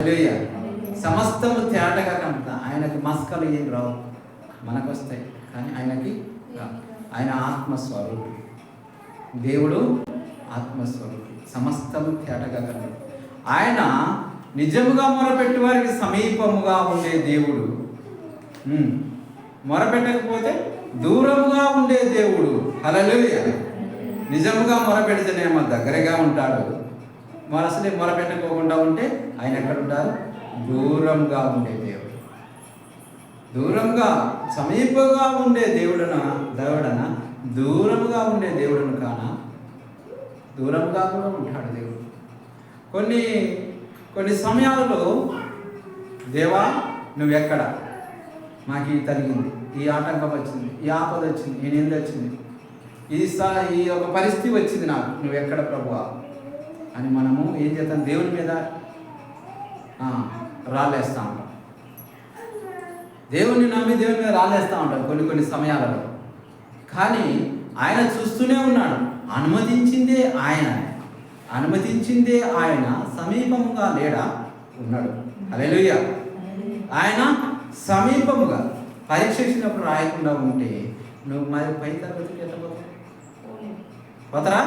హల్లెలూయా. సమస్తము తేటగా కనుక ఆయనకి మస్కలు ఏం రావు, మనకు వస్తాయి కానీ ఆయనకి రావు. ఆయన ఆత్మస్వరూపి, దేవుడు ఆత్మస్వరూపి, సమస్తము తేటగా కనుక ఆయన నిజముగా మొరపెట్టి వారికి సమీపముగా ఉండే దేవుడు, మొరపెట్టకపోతే దూరముగా ఉండే దేవుడు. హల్లెలూయా. నిజముగా మొరపెడితేనేమో దగ్గరగా ఉంటాడు, అసలే మొరపెట్టకోకుండా ఉంటే ఆయన ఎక్కడ ఉంటారు? దూరంగా ఉండే దేవుడు. దూరంగా సమీపంగా ఉండే దేవుడన దూరముగా ఉండే దేవుడును కాన దూరంగా కూడా ఉంటాడు దేవుడు. కొన్ని సమయాలలో దేవా నువ్వెక్కడ, మాకు ఈ తరిగింది, ఈ ఆటంకం వచ్చింది, ఈ ఆపద వచ్చింది, ఈ నింద వచ్చింది, ఈ ఒక పరిస్థితి వచ్చింది, నాకు నువ్వెక్కడ ప్రభువా అని మనము ఏం చేద్దాం? దేవుని మీద రాళ్ళేస్తూ ఉంటాం. దేవుని నమ్మి దేవుని మీద రాళ్ళేస్తూ ఉంటాం కొన్ని సమయాలలో. కానీ ఆయన చూస్తూనే ఉన్నాడు. అనుమతించిందే ఆయన సమీపముగా లేడా? ఉన్నాడు. హల్లెలూయా. ఆయన సమీపముగా. పరీక్ష ఇచ్చినప్పుడు రాయకుండా ఉంటే నువ్వు మరి పై తరగతికి ఎట్లా పోతారా?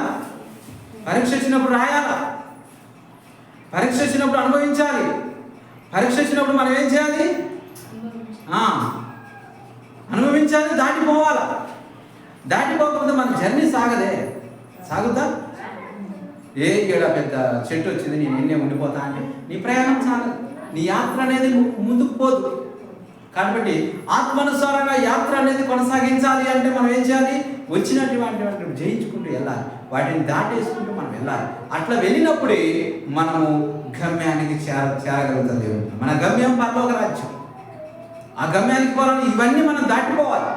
పరీక్ష ఇచ్చినప్పుడు రాయాలా, పరీక్ష ఇచ్చినప్పుడు అనుభవించాలి. పరీక్ష ఇచ్చినప్పుడు మనం ఏం చేయాలి? అనుభవించాలి, దాటిపోవాలా. దాటిపోకపోతే మన జర్నీ సాగుద్దా? ఏడ పెద్ద చెట్టు వచ్చింది, నేను ఎన్నే ఉండిపోతా అంటే నీ ప్రయాణం సాగదు, నీ యాత్ర అనేది ముందుకు పోదు. కాబట్టి ఆత్మానుసారంగా యాత్ర అనేది కొనసాగించాలి అంటే మనం ఏం చేయాలి? వచ్చినటువంటి జయించుకుంటూ వెళ్ళాలి, వాటిని దాటేసుకుంటూ మనం వెళ్ళాలి. అట్లా వెళ్ళినప్పుడే మనము గమ్యానికి చేరగలుగుతాం. దేవుడు మన గమ్యం పరలోక రాజ్యం. ఆ గమ్యానికి పోవాలని ఇవన్నీ మనం దాటిపోవాలి.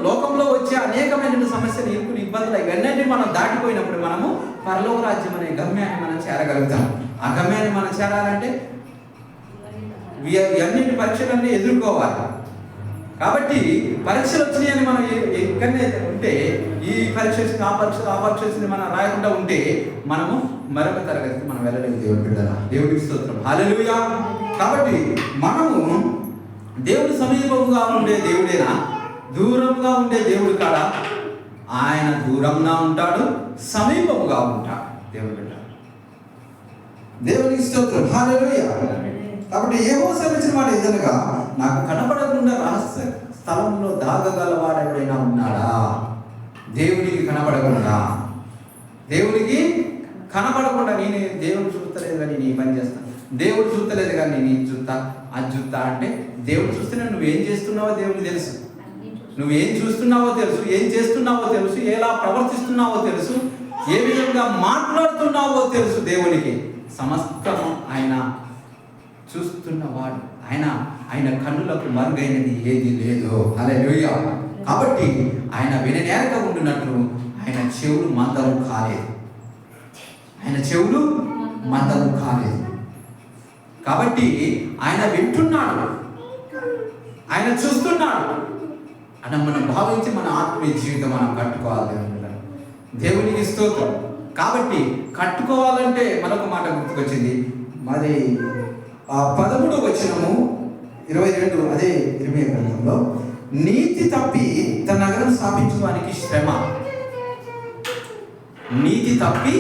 లోకంలో వచ్చే అనేకమైన సమస్యలు, ఇరుకులు, ఇబ్బందులు ఇవన్నీ మనం దాటిపోయినప్పుడు మనము పరలోక రాజ్యం అనే గమ్యాన్ని మనం చేరగలుగుతాం. ఆ గమ్యాన్ని మనం చేరాలంటే అన్నింటి పరీక్షలన్నీ ఎదుర్కోవాలి. కాబట్టి పరీక్షలు వచ్చినాయని మనం ఎక్కడనే ఉంటే, ఈ పరీక్ష వచ్చింది, ఆ పరీక్ష వచ్చింది మనం రాయకుండా ఉంటే మనము మరొక తరగతికి మనం వెళ్ళలేము. దేవుడి బిడ్డలా, దేవుడికి స్తోత్రం. హల్లెలూయా. కాబట్టి మనము దేవుడు సమీపంగా ఉండే దేవుడేనా, దూరంగా ఉండే దేవుడు కాడా? ఆయన దూరంగా ఉంటాడు, సమీపముగా ఉంటాడు. దేవుడి బిడ్డ, దేవునికి స్తోత్రం. హల్లెలూయా. కాబట్టి యెహోవా సెలవిచ్చిన మాట ఏదనగా, నాకు కనపడకుండా రహస్య స్థలంలో దాగగలవాడు ఎవరైనా ఉన్నాడా? దేవునికి కనపడకుండా నేను దేవుడు చూస్తలేదు కానీ నీ పని చేస్తాను, దేవుడు చూస్తలేదు కానీ నేను చూస్తా, అది చూస్తా అంటే దేవుడు చూస్తేనే నువ్వేం చేస్తున్నావో దేవుడికి తెలుసు, నువ్వేం చూస్తున్నావో తెలుసు, ఏం చేస్తున్నావో తెలుసు, ఎలా ప్రవర్తిస్తున్నావో తెలుసు, ఏ విధంగా మాట్లాడుతున్నావో తెలుసు. దేవునికి సమస్తము ఆయన చూస్తున్నవాడు. ఆయన కన్నులకు మరుగైనది ఏది లేదు. హల్లెలూయా. కాబట్టి ఆయన విననేరక ఉండినట్లు ఆయన చెవులు మందము కాలేదు. కాబట్టి ఆయన వింటున్నాడు, ఆయన చూస్తున్నాడు అని మనం భావించి మన ఆత్మీయ జీవితం మనం కట్టుకోవాలి. దేవునికి స్తోత్రం. కాబట్టి కట్టుకోవాలంటే మరొక మాట గుర్తుకొచ్చింది. మరి 13వ వచనము 22 అదే ఇర్మీయా గ్రంథంలో, నీతి తప్పి తన నగరం స్థాపించడానికి శ్రమ. నీతి తప్పి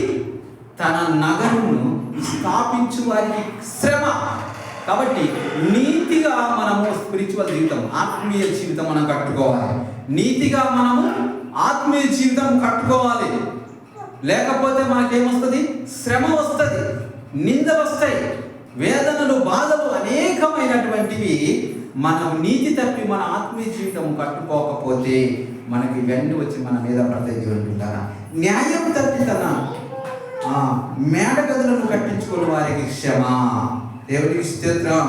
తన నగరును స్థాపించు వారికి శ్రమ. కాబట్టి నీతిగా మనము స్పిరిచువల్ జీవితం, ఆత్మీయ జీవితం మనం కట్టుకోవాలి. నీతిగా మనము ఆత్మీయ జీవితం కట్టుకోవాలి. లేకపోతే మనకేమొస్తుంది? శ్రమ వస్తుంది, నిందలు వస్తాయి, వేదనలు, బాధలు అనేకమైనటువంటివి. మనం నీతి తప్పి మన ఆత్మీయ జీవితం కట్టుకోకపోతే మనకి ఇవన్నీ వచ్చి మన మీద పడతాయి. దేవుడుంటారా? న్యాయం తప్పి తన మేడ గదులను కట్టించుకున్న వారికి క్షమ. దేవునికి స్తోత్రం.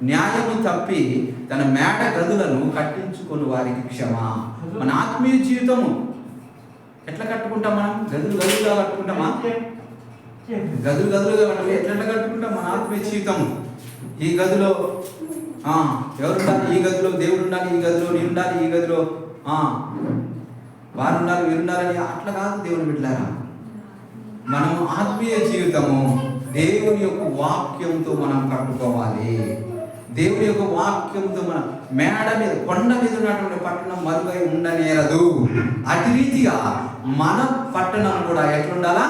న్యాయము తప్పి తన మేడ గదులను కట్టించుకున్న వారికి క్షమ. మన ఆత్మీయ జీవితము ఎట్లా కట్టుకుంటాం? మనం గదులుగా కట్టుకుంటామా? గదులుగా ఎట్లా కట్టుకుంటాం మన ఆత్మీయ జీవితము? ఈ గదిలో ఎవరు ఉండాలి? ఈ గదిలో దేవుడు ఉండాలి, ఈ గదిలో నేను ఉండాలి, ఈ గదిలో వారు ఉండాలి, వీరు ఉండాలని అట్లా కాదు. దేవుని బిడ్డలారా, మనము ఆత్మీయ జీవితము దేవుని యొక్క వాక్యంతో మనం కట్టుకోవాలి. దేవుని యొక్క వాక్యంతో మనం మేడ మీద, కొండ మీద ఉన్నటువంటి పట్టణం మరుగై ఉండనేరదు. అటు రీతిగా మన పట్టణం కూడా ఎట్లుండాలా?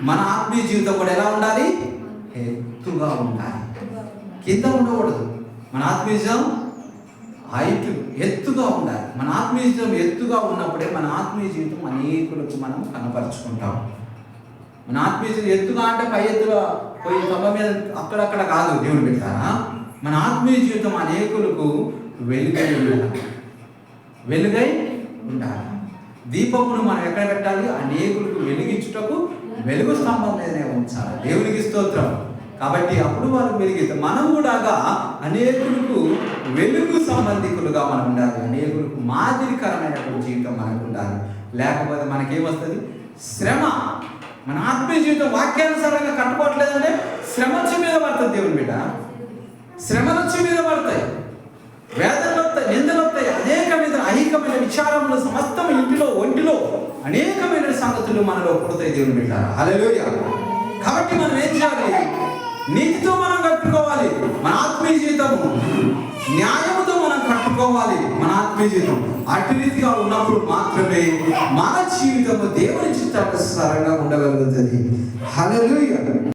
మన ఆత్మీయ జీవితం కూడా ఎలా ఉండాలి? ఎత్తుగా ఉండాలి, కింద ఉండకూడదు. మన ఆత్మీయ జీవితం హైట్ ఎత్తుగా ఉండాలి. మన ఆత్మీయ జీవితం ఎత్తుగా ఉన్నప్పుడే మన ఆత్మీయ జీవితం అనేకులకు మనం కనపరుచుకుంటాం. మన ఆత్మీయ జీవితం ఎత్తుగా అంటే పై ఎత్తుగా పోయి తమ మీద అక్కడక్కడ కాదు దేవుడు పెట్టారా. మన ఆత్మీయ జీవితం అనేకులకు వెలుగై ఉండాలి, వెలుగై ఉండాలి. దీపమును మనం ఎక్కడ పెట్టాలి? అనేకులకు వెలిగించుటకు వెలుగు స్తంభం మీదనే ఉంచాలి. దేవునికి స్తోత్రం. కాబట్టి అప్పుడు వారు వెలిగితే మనం కూడా అనేకులకు వెలుగు సంబంధికులుగా మనం ఉండాలి. అనేకులకు మాదిరికరమైనటువంటి జీవితం మనకు ఉండాలి. లేకపోతే మనకేమొస్తుంది? శ్రమ. మన ఆత్మీయ జీవితం వాక్యానుసారంగా కట్టుకోవట్లేదంటే శ్రమ వచ్చి మీద పడుతుంది. దేవుని బిడ్డ, శ్రమలు వచ్చి మీద పడతాయి, వేదనలు వస్తాయి, నిందలు వస్తాయి, అనేకమైన ఐహికమైన విచారములు సమస్తం ఇంటిలో ఒంటిలో అనేకమైన సంగతులు మనలో పుడతాయి. దేవుని బిడ్డ, హల్లెలూయా. కాబట్టి మనం ఏం చేయాలి? నీతితో మనం కట్టుకోవాలి మన ఆత్మీయ జీవితము, న్యాయముతో మనం కట్టుకోవాలి మన ఆత్మీయ జీవితం. అటు రీతిగా ఉన్నప్పుడు మాత్రమే మన జీవితము దేవుని చిత్తానుసారంగా ఉండగలుగుతుంది. హల్లెలూయా.